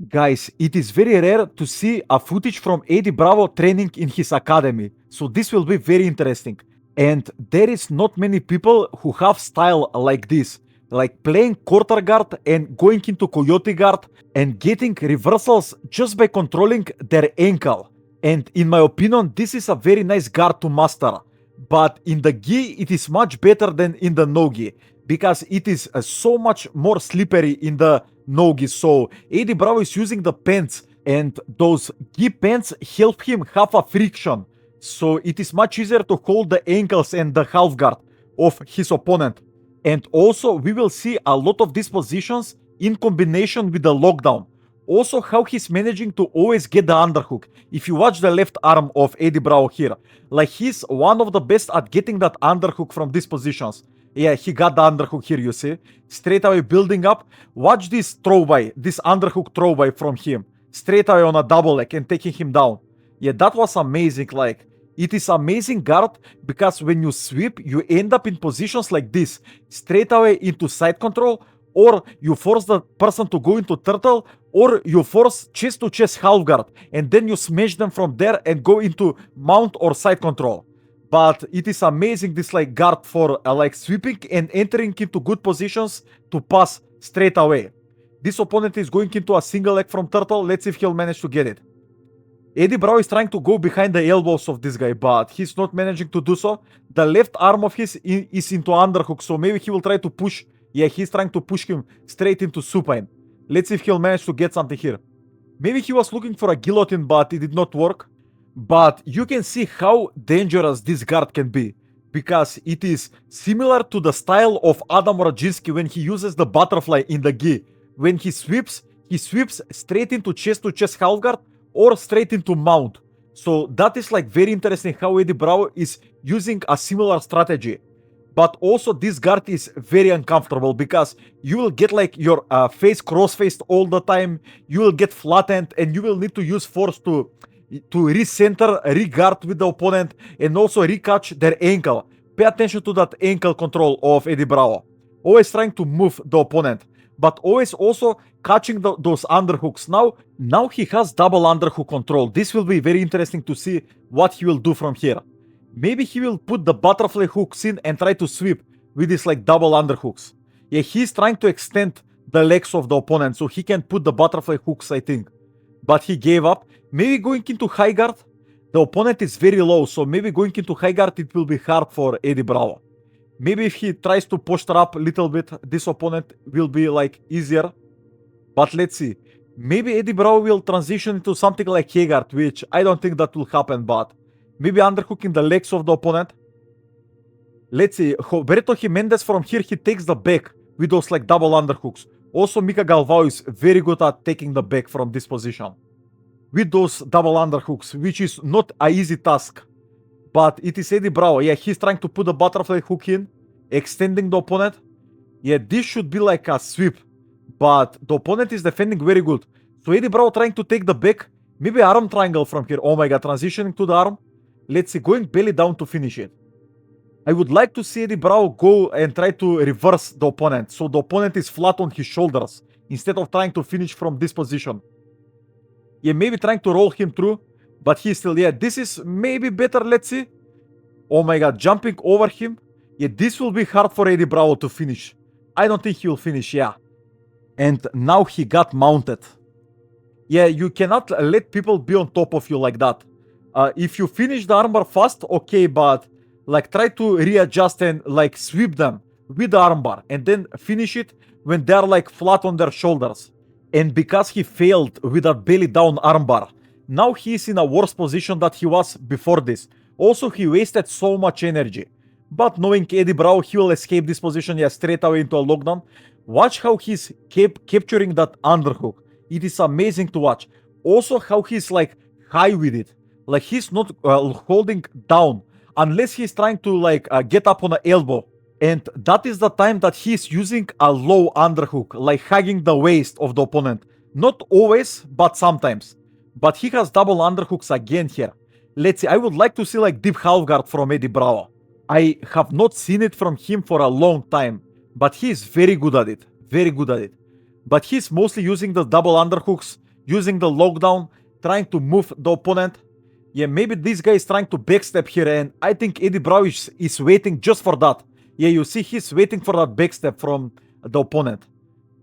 Guys, it is very rare to see a footage from Eddie Bravo training in his academy, so this will be very interesting. And there is not many people who have style like this, like playing quarter guard and going into coyote guard and getting reversals just by controlling their ankle. And in my opinion, this is a very nice guard to master. But in the gi, it is much better than in the no gi because it is so much more slippery in the no gi. So AD Bravo is using the pants, and those gi pants help him have a friction. So it is much easier to hold the ankles and the half guard of his opponent. And also, we will see a lot of these positions in combination with the lockdown. Also, how he's managing to always get the underhook. If you watch the left arm of Eddie Bravo here, like he's one of the best at getting that underhook from these positions. Yeah, he got the underhook here, you see. Straight away building up. Watch this throwaway, this underhook throwaway from him. Straight away on a double leg and taking him down. Yeah, that was amazing. Like, it is amazing guard because when you sweep, you end up in positions like this. Straight away into side control, or you force the person to go into turtle, or you force chest to chest half guard, and then you smash them from there and go into mount or side control. But it is amazing this like guard for like sweeping and entering into good positions to pass straight away. This opponent is going into a single leg from turtle. Let's see if he'll manage to get it. Eddie Bravo is trying to go behind the elbows of this guy, but he's not managing to do so. The left arm of his is into underhook, so maybe he will try to push. Yeah, he's trying to push him straight into supine. Let's see if he'll manage to get something here. Maybe he was looking for a guillotine, but it did not work. But you can see how dangerous this guard can be, because it is similar to the style of Adam Rodzinski when he uses the butterfly in the gi. When he sweeps straight into chest-to-chest half guard or straight into mount. So that is like very interesting how Eddie Bravo is using a similar strategy. But also this guard is very uncomfortable because you will get like your face cross-faced all the time. You will get flattened and you will need to use force to recenter, re-guard with the opponent and also re-catch their ankle. Pay attention to that ankle control of Eddie Bravo. Always trying to move the opponent, but always also catching those underhooks. Now he has double underhook control. This will be very interesting to see what he will do from here. Maybe he will put the butterfly hooks in and try to sweep with these like double underhooks. Yeah, he's trying to extend the legs of the opponent so he can put the butterfly hooks, I think. But he gave up. Maybe going into high guard. The opponent is very low, so maybe going into high guard it will be hard for Eddie Bravo. Maybe if he tries to posture up a little bit, this opponent will be like easier. But let's see. Maybe Eddie Bravo will transition into something like high guard, which I don't think that will happen, but maybe underhooking the legs of the opponent. Let's see. Roberto Jimenez from here, he takes the back with those like double underhooks. Also, Mika Galvao is very good at taking the back from this position with those double underhooks, which is not an easy task. But it is Eddie Bravo. Yeah, he's trying to put the butterfly hook in, extending the opponent. Yeah, this should be like a sweep, but the opponent is defending very good. So Eddie Bravo trying to take the back. Maybe arm triangle from here. Oh my god, transitioning to the arm. Let's see, going belly down to finish it. I would like to see Eddie Bravo go and try to reverse the opponent, so the opponent is flat on his shoulders, instead of trying to finish from this position. Yeah, maybe trying to roll him through, but he's still, yeah, this is maybe better, let's see. Oh my god, jumping over him. Yeah, this will be hard for Eddie Bravo to finish. I don't think he will finish, yeah. And now he got mounted. Yeah, you cannot let people be on top of you like that. If you finish the armbar fast, okay, but like try to readjust and like sweep them with the armbar and then finish it when they're like flat on their shoulders. And because he failed with a belly down armbar, now he's in a worse position that he was before this. Also, he wasted so much energy. But knowing Eddie Bravo, he will escape this position, yeah, straight away into a lockdown. Watch how he's capturing that underhook. It is amazing to watch. Also, how he's like high with it. Like he's not holding down unless he's trying to like get up on an elbow. And that is the time that he's using a low underhook, like hugging the waist of the opponent. Not always, but sometimes. But he has double underhooks again here. Let's see, I would like to see like deep half guard from Eddie Bravo. I have not seen it from him for a long time, but he is very good at it. Very good at it. But he's mostly using the double underhooks using the lockdown, trying to move the opponent. Yeah, maybe this guy is trying to backstep here, and I think Eddie Bravo is waiting just for that. Yeah, you see he's waiting for that backstep from the opponent.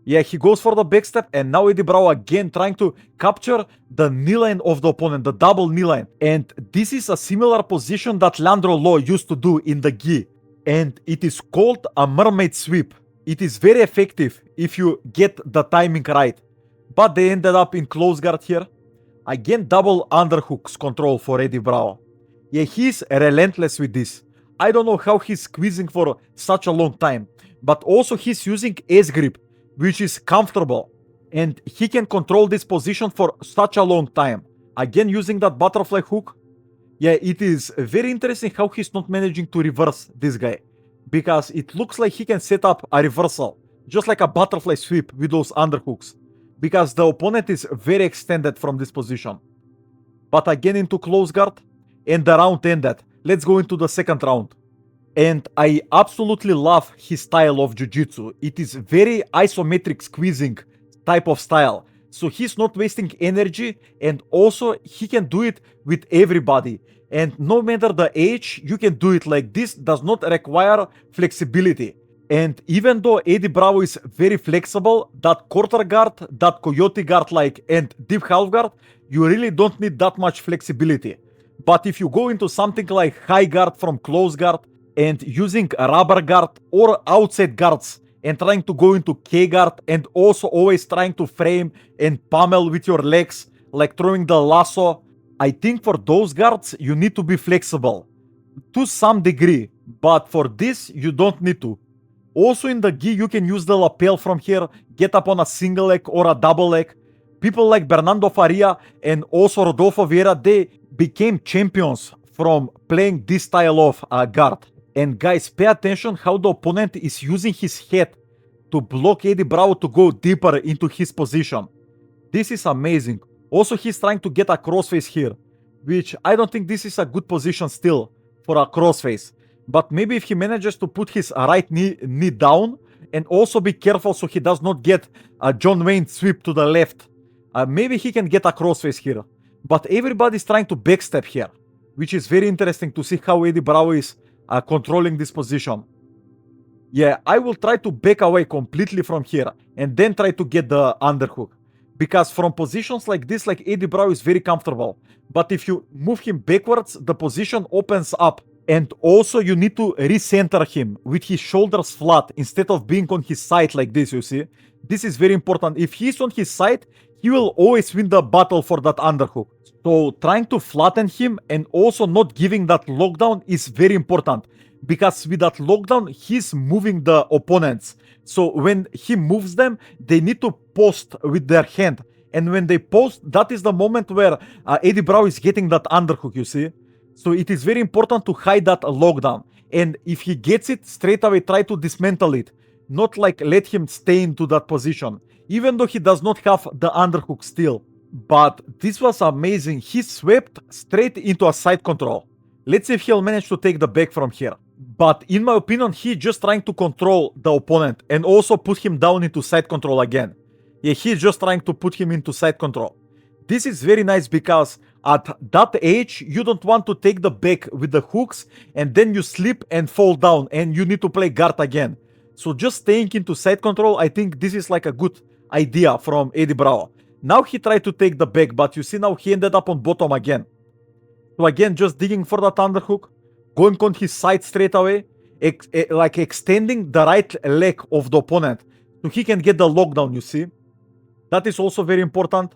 Yeah, he goes for the backstep, and now Eddie Bravo again trying to capture the knee line of the opponent, the double knee line. And this is a similar position that Leandro Lo used to do in the gi. And it is called a mermaid sweep. It is very effective if you get the timing right. But they ended up in close guard here. Again, double underhooks control for Eddie Bravo. Yeah, he's relentless with this. I don't know how he's squeezing for such a long time. But also he's using ace grip, which is comfortable. And he can control this position for such a long time. Again, using that butterfly hook. Yeah, it is very interesting how he's not managing to reverse this guy. Because it looks like he can set up a reversal. Just like a butterfly sweep with those underhooks. Because the opponent is very extended from this position. But again into close guard. And the round ended. Let's go into the second round. And I absolutely love his style of jiu-jitsu. It is very isometric squeezing type of style. So he's not wasting energy, and also he can do it with everybody. And no matter the age, you can do it like this. Does not require flexibility. And even though Eddie Bravo is very flexible, that quarter guard, that coyote guard like, and deep half guard, you really don't need that much flexibility. But if you go into something like high guard from close guard, and using a rubber guard or outside guards and trying to go into K guard and also always trying to frame and pummel with your legs, like throwing the lasso, I think for those guards you need to be flexible to some degree, but for this you don't need to. Also in the gi you can use the lapel from here, get up on a single leg or a double leg. People like Bernardo Faria and also Rodolfo Vieira, they became champions from playing this style of guard. And guys, pay attention how the opponent is using his head to block Eddie Bravo to go deeper into his position. This is amazing. Also, he's trying to get a crossface here, which I don't think this is a good position still for a crossface. But maybe if he manages to put his right knee down and also be careful so he does not get a John Wayne sweep to the left, maybe he can get a crossface here. But everybody's trying to backstep here, which is very interesting to see how Eddie Bravo is controlling this position. Yeah, I will try to back away completely from here and then try to get the underhook. Because from positions like this, like Eddie Bravo is very comfortable. But if you move him backwards, the position opens up. And also you need to recenter him with his shoulders flat instead of being on his side like this, you see. This is very important. If he's on his side, he will always win the battle for that underhook. So trying to flatten him and also not giving that lockdown is very important. Because with that lockdown, he's moving the opponents. So when he moves them, they need to post with their hand. And when they post, that is the moment where Eddie Bravo is getting that underhook, you see. So it is very important to hide that lockdown. And if he gets it, straight away try to dismantle it. Not like let him stay into that position. Even though he does not have the underhook still. But this was amazing. He swept straight into a side control. Let's see if he'll manage to take the back from here. But in my opinion, he's just trying to control the opponent and also put him down into side control again. Yeah, he's just trying to put him into side control. This is very nice because at that age, you don't want to take the back with the hooks and then you slip and fall down and you need to play guard again. So just staying into side control, I think this is like a good idea from Eddie Bravo. Now he tried to take the back, but you see now he ended up on bottom again. So again, just digging for that underhook, going on his side straight away, like extending the right leg of the opponent so he can get the lockdown, you see. That is also very important.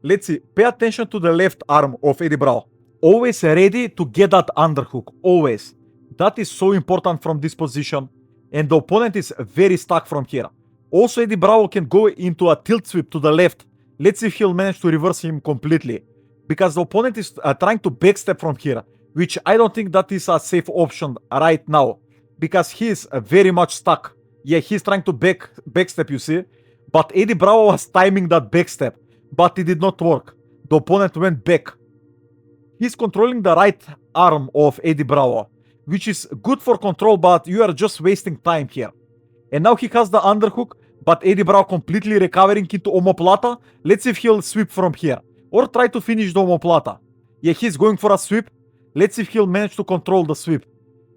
Let's see, pay attention to the left arm of Eddie Bravo. Always ready to get that underhook, always. That is so important from this position. And the opponent is very stuck from here. Also, Eddie Bravo can go into a tilt sweep to the left. Let's see if he'll manage to reverse him completely. Because the opponent is trying to backstep from here. Which I don't think that is a safe option right now. Because he is very much stuck. Yeah, he's trying to backstep, you see. But Eddie Bravo was timing that backstep. But it did not work. The opponent went back. He's controlling the right arm of Eddie Bravo. Which is good for control, but you are just wasting time here. And now he has the underhook. but Eddie Bravo completely recovering into omoplata. Let's see if he'll sweep from here, or try to finish the omoplata. Yeah, he's going for a sweep. Let's see if he'll manage to control the sweep.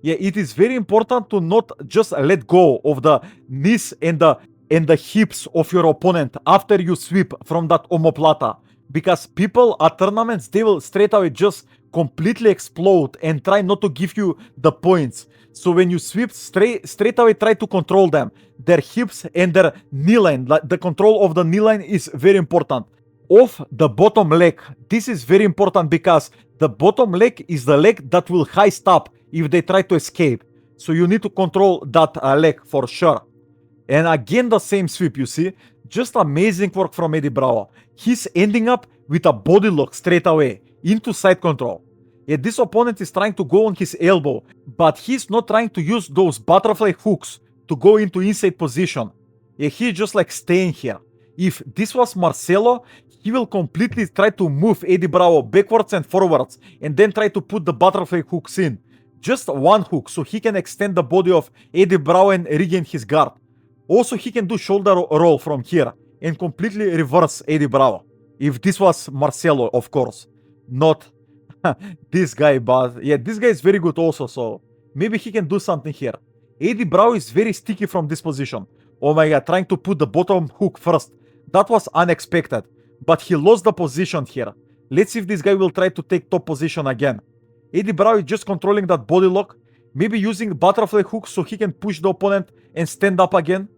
Yeah, it is very important to not just let go of the knees and the hips of your opponent after you sweep from that omoplata, because people at tournaments, they will straight away just completely explode and try not to give you the points. So when you sweep, straight away try to control them, their hips and their knee line. The control of the knee line is very important. Of the bottom leg, this is very important because the bottom leg is the leg that will high stop if they try to escape. So you need to control that leg for sure. And again, the same sweep, you see. Just amazing work from Eddie Bravo. He's ending up with a body lock straight away into side control. Yeah, this opponent is trying to go on his elbow, but he's not trying to use those butterfly hooks to go into inside position. Yeah, he's just like staying here. If this was Marcelo, he will completely try to move Eddie Bravo backwards and forwards and then try to put the butterfly hooks in. Just one hook so he can extend the body of Eddie Bravo and regain his guard. Also, he can do shoulder roll from here and completely reverse Eddie Bravo. If this was Marcelo, of course. Not this guy, but yeah, this guy is very good also, so maybe he can do something here. Eddie Bravo is very sticky from this position. Oh my god, trying to put the bottom hook first. That was unexpected, but he lost the position here. Let's see if this guy will try to take top position again. Eddie Bravo is just controlling that body lock, maybe using butterfly hook so he can push the opponent and stand up again.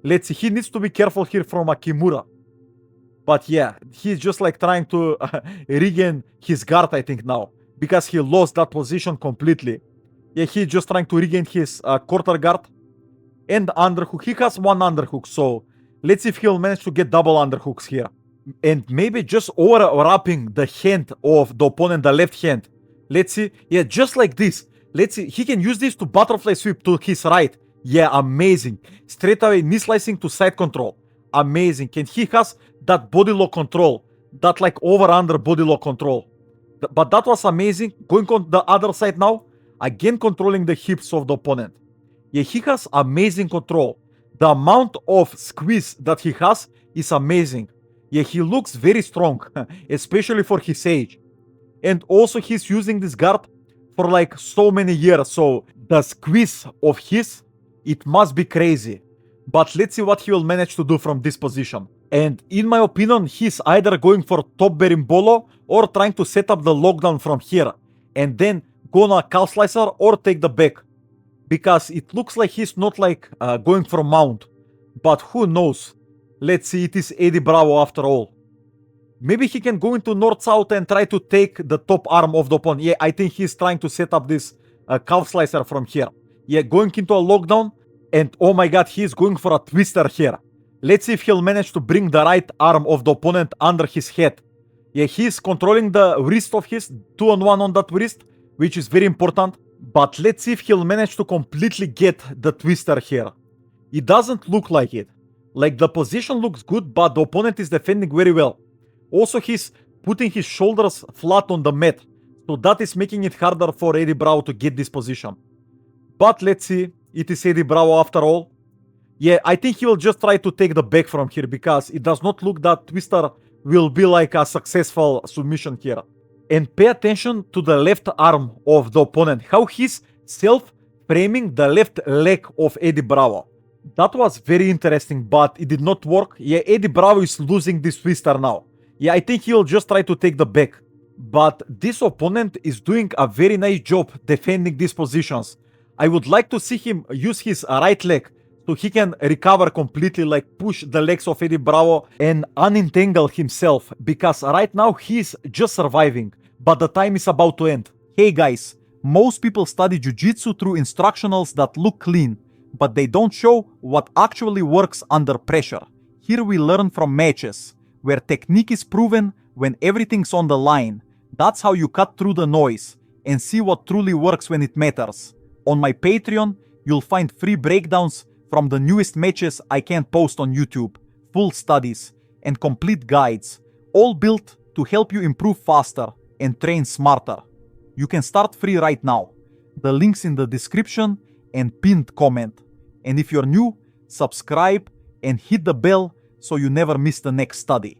Let's see, he needs to be careful here from a Kimura. But yeah, he's just like trying to regain his guard, I think now, because he lost that position completely. Yeah, he's just trying to regain his quarter guard and underhook. He has one underhook, so let's see if he'll manage to get double underhooks here. And maybe just overwrapping the hand of the opponent, the left hand. Let's see. Yeah, just like this. Let's see. He can use this to butterfly sweep to his right. Yeah, amazing. Straight away knee slicing to side control. Amazing. And he has that body lock control. That like over-under body lock control. But that was amazing. Going on the other side now. Again controlling the hips of the opponent. Yeah, he has amazing control. The amount of squeeze that he has is amazing. Yeah, he looks very strong, especially for his age. And also he's using this guard for like so many years. So the squeeze of his, it must be crazy. But let's see what he will manage to do from this position. And in my opinion, he's either going for top berimbolo or trying to set up the lockdown from here. And then go on a calf slicer or take the back. Because it looks like he's not like going for mount. But who knows? Let's see, it is Eddie Bravo after all. Maybe he can go into north-south and try to take the top arm of the opponent. Yeah, I think he's trying to set up this calf slicer from here. Yeah, going into a lockdown. And oh my god, he's going for a twister here. Let's see if he'll manage to bring the right arm of the opponent under his head. Yeah, he's controlling the wrist of his, 2-on-1 on that wrist, which is very important. But let's see if he'll manage to completely get the twister here. It doesn't look like it. Like the position looks good, but the opponent is defending very well. Also, he's putting his shoulders flat on the mat. So that is making it harder for Eddie Bravo to get this position. But let's see. It is Eddie Bravo after all. Yeah, I think he will just try to take the back from here because it does not look that twister will be like a successful submission here. And pay attention to the left arm of the opponent. How he's self-framing the left leg of Eddie Bravo. That was very interesting, but it did not work. Yeah, Eddie Bravo is losing this twister now. Yeah, I think he will just try to take the back. But this opponent is doing a very nice job defending these positions. I would like to see him use his right leg so he can recover completely, like push the legs of Eddie Bravo and unentangle himself, because right now he's just surviving, but the time is about to end. Hey guys, most people study Jiu-Jitsu through instructionals that look clean, but they don't show what actually works under pressure. Here we learn from matches, where technique is proven when everything's on the line. That's how you cut through the noise and see what truly works when it matters. On my Patreon, you'll find free breakdowns from the newest matches I can't post on YouTube, full studies, and complete guides, all built to help you improve faster and train smarter. You can start free right now. The link's in the description and pinned comment. And if you're new, subscribe and hit the bell so you never miss the next study.